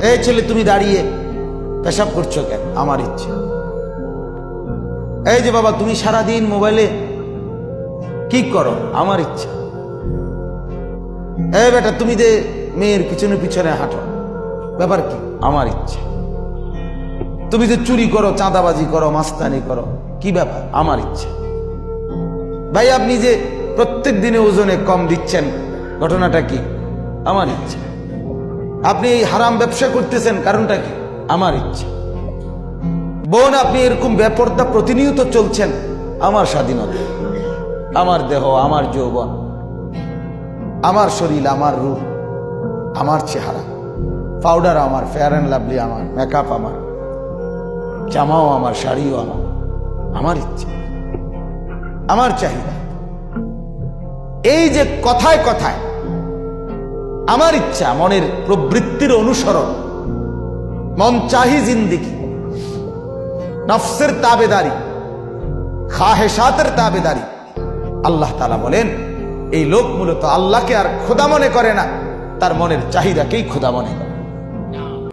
এই ছেলে তুমি দাঁড়িয়ে পেশাব করছো কেন? আমার ইচ্ছা। এই যে বাবা তুমি সারাদিন মোবাইলে কি করো? আমার ইচ্ছা। এই বেটা তুমি যে মেয়ের পিছনে পিছনে হাঁটো, ব্যাপার কি? আমার ইচ্ছা। তুমি যে চুরি করো, চাঁদাবাজি করো, মাস্তানি করো, কি ব্যাপার? আমার ইচ্ছা। ভাই আপনি যে প্রত্যেক দিনে ওজনে কম দিচ্ছেন, ঘটনাটা কি? আমার ইচ্ছা। আপনি এই হারাম ব্যবসা করতেছেন, কারণটা কি? আমার ইচ্ছা। বোন আপনি এরকম বেপরদা প্রতিনিয়ত চলছেন, আমার স্বাধীনতা, আমার দেহ, আমার যৌবন, আমার শরীর, আমার রূপ, আমার চেহারা, পাউডার আমার, ফেয়ার অ্যান্ড লাভলি আমার, মেকআপ আমার, জামাও আমার, শাড়িও আমার। আমার ইচ্ছা, আমার চাহিদা। এই যে কথায় কথায় আমার ইচ্ছা, মনের প্রবৃত্তির অনুসরণ, মন চাহি জিন্দিগি, নফসের তাবেদারি, খাহেশাতের তাবেদারি। আল্লাহ তাআলা বলেন এই লোক মূলত আল্লাহকে আর খোদা মনে করে না, তার মনের চাহিদাকেই খোদা মনে করে।